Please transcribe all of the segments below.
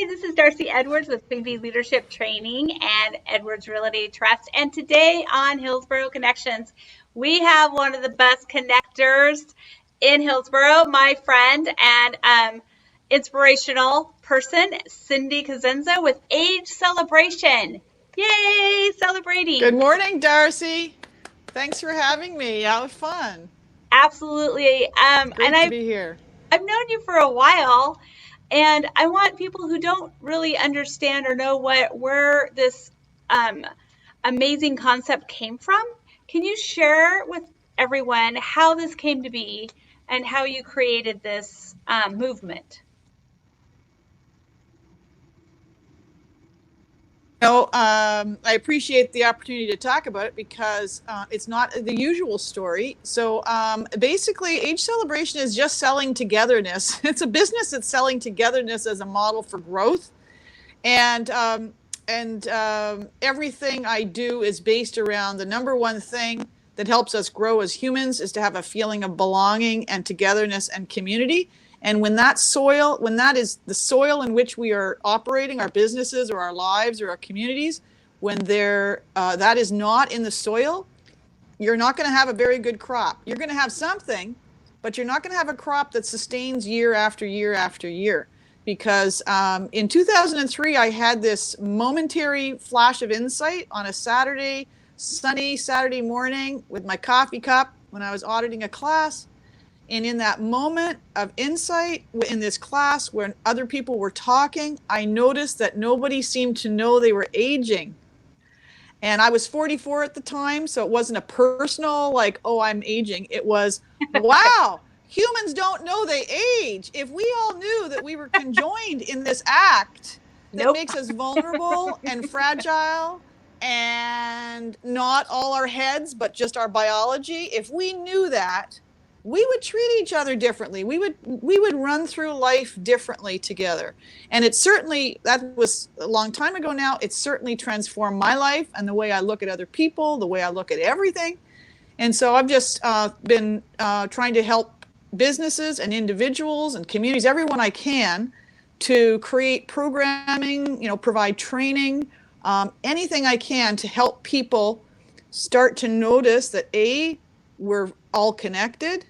Hi, this is Darcey Edwards with CV Leadership Training and Edwards Realty Trust. And today on Hillsborough Connections, we have one of the best connectors in Hillsborough, my friend and inspirational person, Cindy Cosenzo with AgeCelebration. Yay, Good celebrating. morning, Darcy. Thanks for having me. That was fun. Absolutely. And Great to be here. I've known you for a while. And I want people who don't really understand or know where this um, amazing concept came from. Can you share with everyone how this came to be and how you created this movement? I appreciate the opportunity to talk about it because it's not the usual story. So basically, AgeCelebration is just selling togetherness. It's a business that's selling togetherness as a model for growth, and everything I do is based around the number one thing that helps us grow as humans is to have a feeling of belonging and togetherness and community. And when that is the soil in which we are operating our businesses or our lives or our communities, when that is not in the soil, you're not going to have a very good crop. You're going to have something, but you're not going to have a crop that sustains year after year after year. Because in 2003, I had this momentary flash of insight on a sunny Saturday morning with my coffee cup when I was auditing a class. And in that moment of insight in this class, when other people were talking, I noticed that nobody seemed to know they were aging. And I was 44 at the time, so it wasn't a personal, like, oh, I'm aging. It was, wow, humans don't know they age. If we all knew that we were conjoined in this act that makes us vulnerable and fragile and not all our heads, but just our biology, if we knew that, we would treat each other differently. We would run through life differently together. And that was a long time ago now. It's certainly transformed my life and the way I look at other people, the way I look at everything. And so I've just been trying to help businesses and individuals and communities, everyone I can, to create programming, provide training, anything I can to help people start to notice that we're all connected.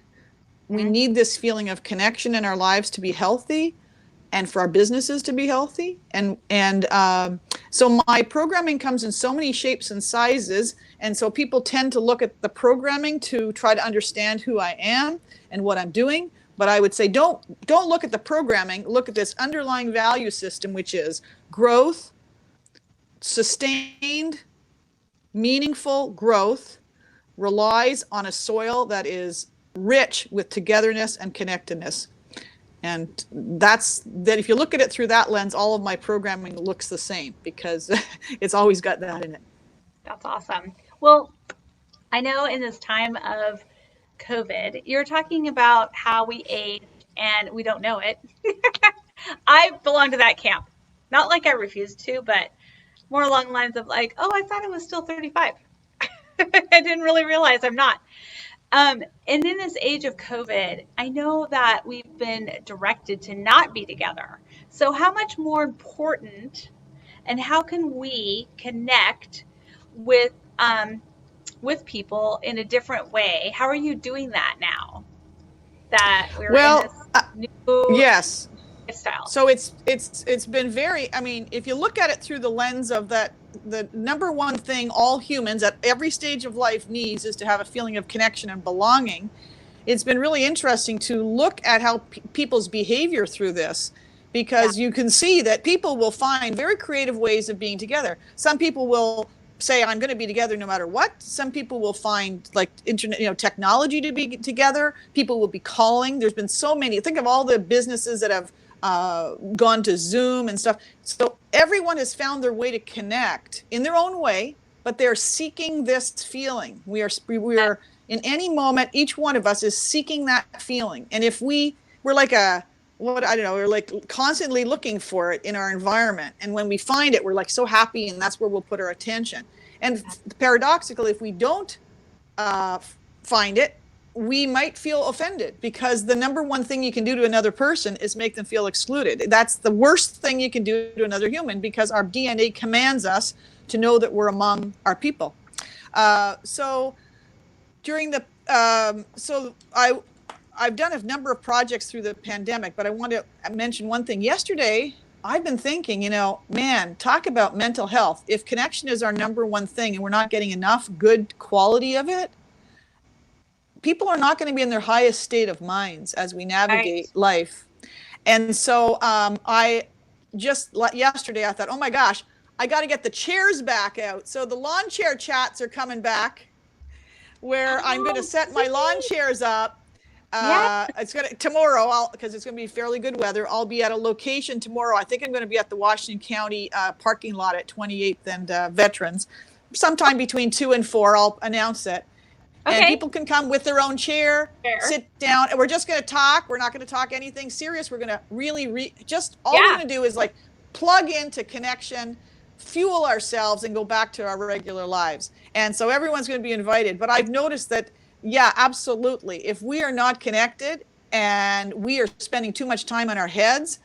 We need this feeling of connection in our lives to be healthy and for our businesses to be healthy. And so my programming comes in so many shapes and sizes. And so people tend to look at the programming to try to understand who I am and what I'm doing. But I would say, don't look at the programming, look at this underlying value system, which is growth, sustained, meaningful growth relies on a soil that is rich with togetherness and connectedness. And that if you look at it through that lens, all of my programming looks the same because it's always got that in it. That's awesome. Well, I know in this time of COVID, you're talking about how we age and we don't know it. I belong to that camp. Not like I refuse to, but more along the lines of like, oh, I thought I was still 35. I didn't really realize I'm not. And in this age of COVID, I know that we've been directed to not be together. So how much more important and how can we connect with people in a different way? How are you doing that now that we're in this new yes. lifestyle? So it's been very, if you look at it through the lens of that, the number one thing all humans at every stage of life needs is to have a feeling of connection and belonging. It's been really interesting to look at how people's behavior through this, because you can see that people will find very creative ways of being together. Some people will say, I'm going to be together no matter what. Some people will find like internet, technology to be together. People will be calling. There's been so many. Think of all the businesses that have gone to Zoom and stuff. So everyone has found their way to connect in their own way, but they're seeking this feeling. We are in any moment, each one of us is seeking that feeling. And if we're like we're like constantly looking for it in our environment. And when we find it, we're like so happy, and that's where we'll put our attention. And paradoxically, if we don't find it, we might feel offended because the number one thing you can do to another person is make them feel excluded. That's the worst thing you can do to another human because our DNA commands us to know that we're among our people. So during the so I've done a number of projects through the pandemic, but I want to mention one thing. Yesterday, I've been thinking, man, talk about mental health. If connection is our number one thing and we're not getting enough good quality of it, people are not going to be in their highest state of minds as we navigate Right. life. And so I just yesterday, I thought, oh my gosh, I got to get the chairs back out. So the lawn chair chats are coming back where I'm going to Oh, set my lawn sweet. chairs up. Yeah. It's gonna tomorrow because it's gonna be fairly good weather. I'll be at a location tomorrow. I think I'm going to be at the Washington County parking lot at 28th and Veterans, sometime between 2 and 4. I'll announce it, and Okay. people can come with their own chair, Fair. sit down, and we're just going to talk. We're not going to talk anything serious. We're going to really just all we're Yeah. going to do is like plug into connection, fuel ourselves, and go back to our regular lives. And so everyone's going to be invited. But I've noticed that, yeah, absolutely. If we are not connected and we are spending too much time on our heads,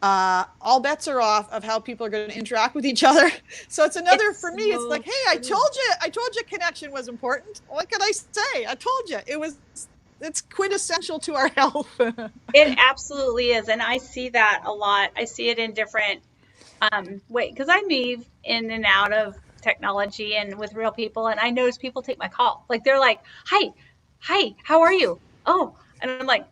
all bets are off of how people are going to interact with each other. So it's another, It's for me, it's so like, hey, true. I told you connection was important. What can I say? I told you it's quintessential to our health. It absolutely is. And I see that a lot. I see it in different wait, because I move in and out of technology and with real people, and I notice people take my call. Like they're like, hi, how are you? Oh, and I'm like,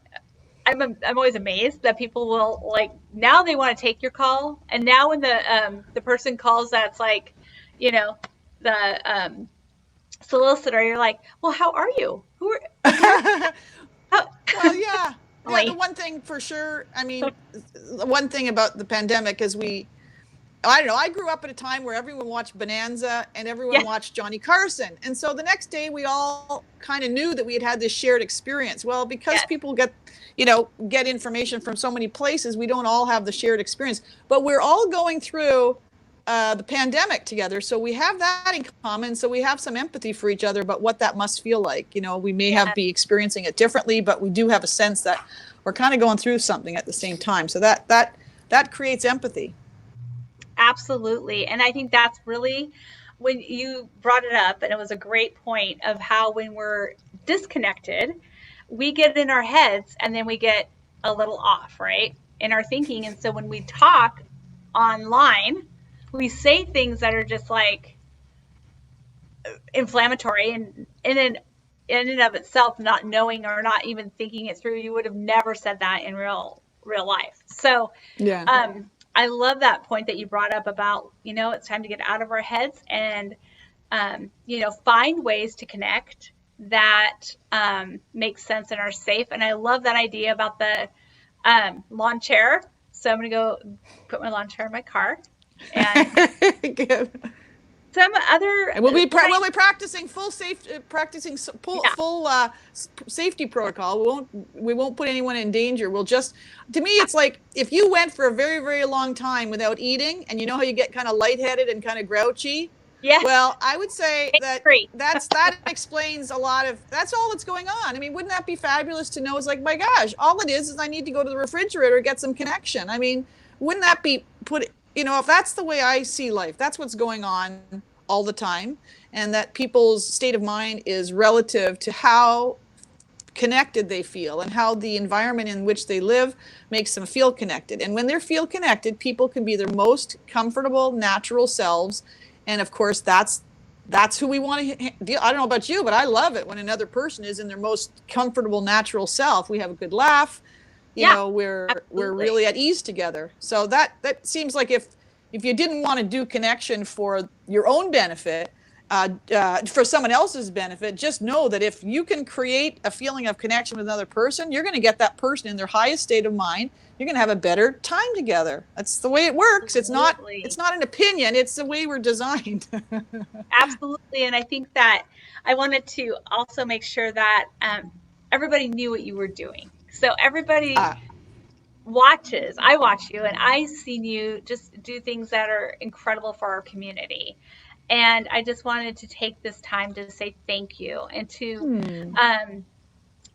I'm always amazed that people will like now they want to take your call, and now when the person calls that's like, you know, the solicitor, you're like, well, how are you? Who are like you're how, Well, yeah. Yeah, the like one thing for sure, I mean, the one thing about the pandemic is I don't know, I grew up at a time where everyone watched Bonanza and everyone yeah, watched Johnny Carson. And so the next day we all kind of knew that we had this shared experience. Well, because yes, people get information from so many places, we don't all have the shared experience. But we're all going through the pandemic together. So we have that in common. So we have some empathy for each other about what that must feel like. We may have yeah. be experiencing it differently, but we do have a sense that we're kind of going through something at the same time. So that creates empathy. Absolutely. And I think that's really when you brought it up, and it was a great point of how when we're disconnected, we get in our heads and then we get a little off, right? In our thinking. And so when we talk online, we say things that are just like inflammatory and in and of itself, not knowing or not even thinking it through, you would have never said that in real life. So Yeah. I love that point that you brought up about, it's time to get out of our heads and, find ways to connect that make sense and are safe. And I love that idea about the lawn chair. So I'm going to go put my lawn chair in my car. And Good. some other, And we'll be what I, practicing full safe practicing yeah, full safety protocol. We won't put anyone in danger. We'll just, to me, it's like if you went for a very very long time without eating, and you know how you get kind of lightheaded and kind of grouchy. yes, Well, I would say that free. that explains a lot of that's all that's going on. I mean, wouldn't that be fabulous to know? It's like, my gosh, all it is I need to go to the refrigerator, get some connection. I mean, wouldn't that be if that's the way I see life, that's what's going on all the time, and that people's state of mind is relative to how connected they feel and how the environment in which they live makes them feel connected. And when they feel connected, people can be their most comfortable, natural selves. And of course, that's who we want to deal. I don't know about you, but I love it when another person is in their most comfortable, natural self. We have a good laugh. Yeah, We're absolutely. really at ease together. So that seems like if you didn't want to do connection for your own benefit, for someone else's benefit, just know that if you can create a feeling of connection with another person, you're going to get that person in their highest state of mind. You're going to have a better time together. That's the way it works. It's Absolutely. not an opinion. It's the way we're designed. Absolutely. And I think that I wanted to also make sure that everybody knew what you were doing. So everybody uh, watches, I watch you, and I seen you just do things that are incredible for our community. And I just wanted to take this time to say thank you and to hmm. um,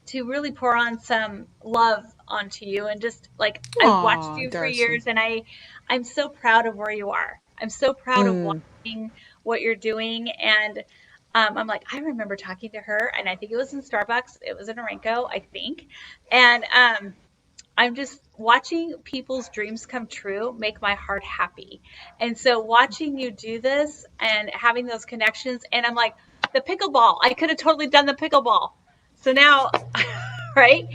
to really pour on some love onto you. And just like, I've watched Aw, you for Darcy. years, and I'm so proud of where you are. I'm so proud of Mm. watching what you're doing. And I'm like, I remember talking to her, and I think it was in Starbucks. It was in Orenco, I think. And I'm just watching people's dreams come true make my heart happy. And so watching you do this and having those connections, and I'm like, the pickleball, I could have totally done the pickleball. So now, right?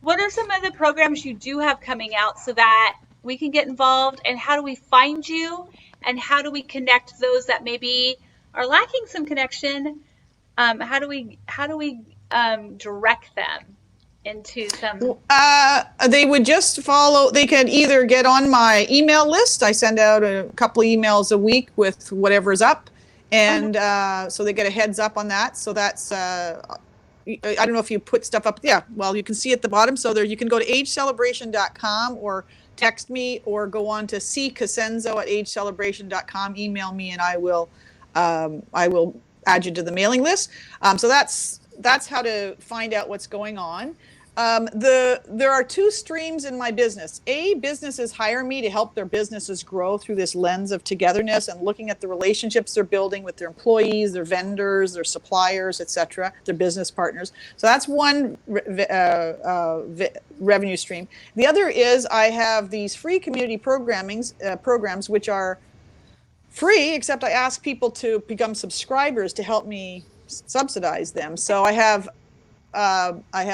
What are some of the programs you do have coming out so that we can get involved? And how do we find you? And how do we connect those that maybe are lacking some connection? How do we direct them into some? They would just follow. They could either get on my email list. I send out a couple of emails a week with whatever's up, Oh, no. and so they get a heads up on that. So that's I don't know if you put stuff up. Yeah, well, you can see at the bottom. So there, you can go to AgeCelebration.com or Yep. text me or go on to ccosenzo@agecelebration.com. Email me, and I will add you to the mailing list. So that's how to find out what's going on. There are two streams in my business. Businesses hire me to help their businesses grow through this lens of togetherness and looking at the relationships they're building with their employees, their vendors, their suppliers, etc., their business partners. So that's one revenue stream. The other is I have these free community programs, which are free, except I ask people to become subscribers to help me subsidize them. So I have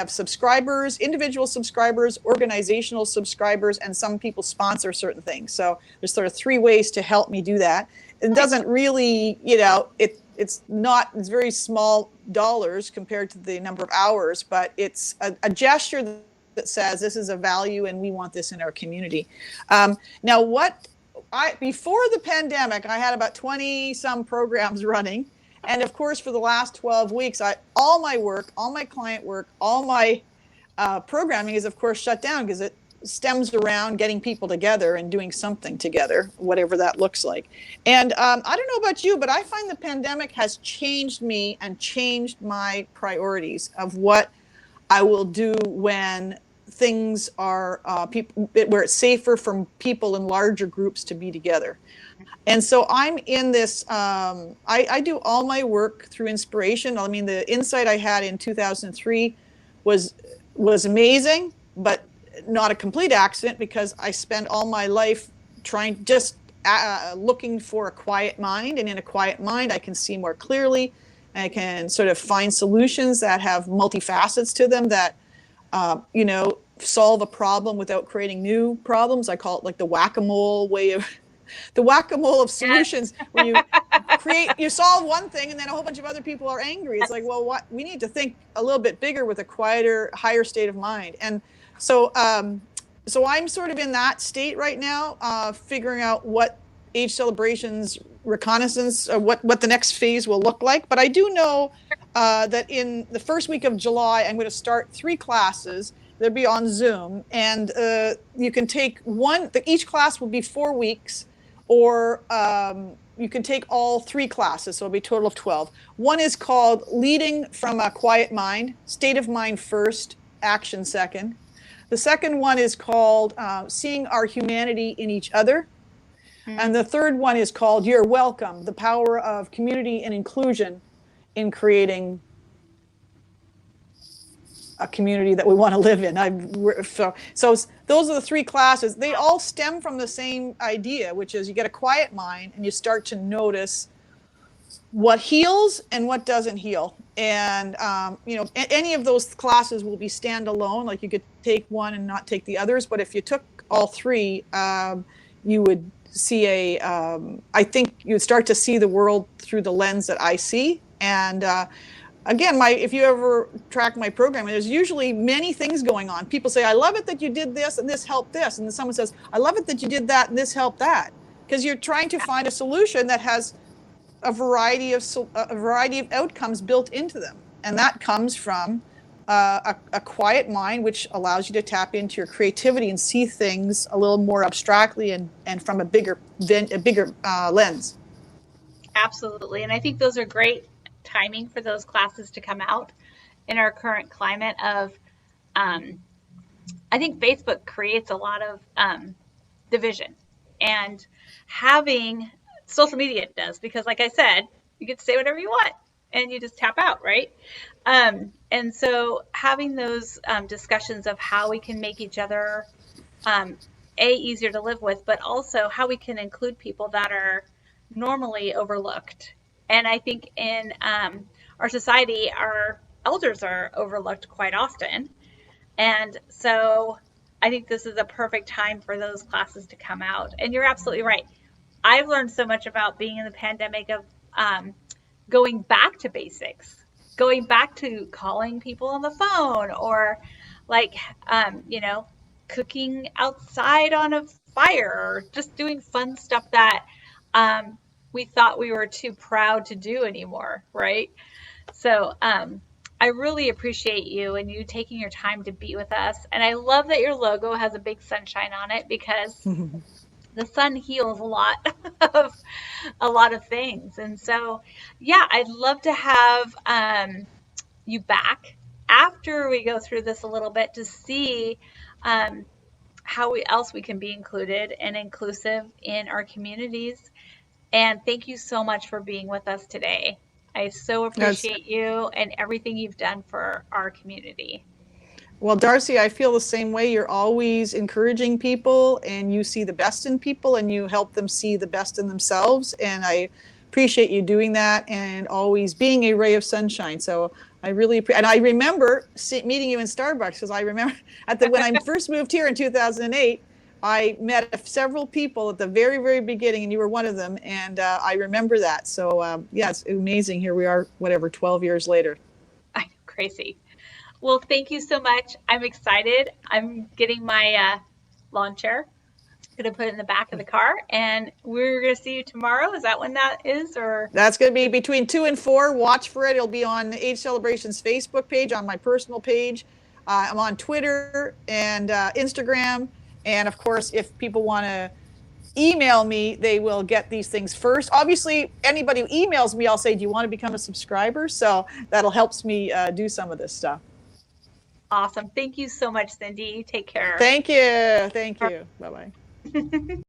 subscribers, individual subscribers, organizational subscribers, and some people sponsor certain things. So there's sort of three ways to help me do that. It Nice. doesn't really, it's very small dollars compared to the number of hours, but it's a gesture that says this is a value and we want this in our community. Now, before the pandemic, I had about 20 some programs running. And of course, for the last 12 weeks, all my work, all my client work, all my programming is, of course, shut down because it stems around getting people together and doing something together, whatever that looks like. And I don't know about you, but I find the pandemic has changed me and changed my priorities of what I will do when things are where it's safer for people in larger groups to be together. And so I'm in this, I do all my work through inspiration. I mean, the insight I had in 2003 was amazing, but not a complete accident because I spent all my life looking for a quiet mind. And in a quiet mind, I can see more clearly. And I can sort of find solutions that have multifacets to them that, solve a problem without creating new problems. I call it like the whack-a-mole way of Yes. solutions, where you solve one thing and then a whole bunch of other people are angry. It's like, well, we need to think a little bit bigger with a quieter, higher state of mind. And so I'm sort of in that state right now, figuring out what AgeCelebration's reconnaissance, what the next phase will look like. But I do know that in the first week of July, I'm going to start 3 classes. They'll be on Zoom, and you can take one. Each class will be 4 weeks, or you can take all 3 classes, so it'll be a total of 12. One is called Leading from a Quiet Mind, State of Mind First, Action Second. The second one is called Seeing Our Humanity in Each Other. And the third one is called You're Welcome, the Power of Community and Inclusion in Creating a community that we want to live in. So those are the 3 classes. They all stem from the same idea, which is you get a quiet mind and you start to notice what heals and what doesn't heal. And any of those classes will be standalone. Like you could take one and not take the others, but if you took all 3, you would see I think you'd start to see the world through the lens that I see. And again, if you ever track my program, there's usually many things going on. People say, I love it that you did this and this helped this. And then someone says, I love it that you did that and this helped that. Because you're trying to find a solution that has a variety of outcomes built into them. And that comes from a quiet mind, which allows you to tap into your creativity and see things a little more abstractly and from a bigger lens. Absolutely. And I think those are great timing for those classes to come out in our current climate of I think Facebook creates a lot of division, and having social media does, because like I said, you get to say whatever you want and you just tap out, right? And so having those discussions of how we can make each other um, easier to live with, but also how we can include people that are normally overlooked. And I think in our society, our elders are overlooked quite often. And so I think this is a perfect time for those classes to come out. And you're absolutely right. I've learned so much about being in the pandemic of um, going back to basics, going back to calling people on the phone, or like, you know, cooking outside on a fire, or just doing fun stuff that we thought we were too proud to do anymore, right? So I really appreciate you and you taking your time to be with us. And I love that your logo has a big sunshine on it, because the sun heals of a lot of things. And so, yeah, I'd love to have you back after we go through this a little bit to see um, how else we can be included and inclusive in our communities. And thank you so much for being with us today. I so That's appreciate you and everything you've done for our community. Well, Darcey, I feel the same way. You're always encouraging people and you see the best in people and you help them see the best in themselves. And I appreciate you doing that and always being a ray of sunshine. So I really and I remember meeting you in Starbucks, because I remember when I first moved here in 2008, I met several people at the very, very beginning, and you were one of them. And I remember that. So yeah, it's amazing. Here we are, whatever, 12 years later. I know, crazy. Well, thank you so much. I'm excited. I'm getting my lawn chair. Going to put it in the back of the car, and we're going to see you tomorrow. Is that when that is? Or That's going to be between 2 and 4. Watch for it. It'll be on AgeCelebration's Facebook page, on my personal page. I'm on Twitter and Instagram. And of course, if people want to email me, they will get these things first. Obviously, anybody who emails me, I'll say, do you want to become a subscriber? So that'll help me do some of this stuff. awesome. Thank you so much, Cindy. You take care. Thank you. Thank you. Bye-bye.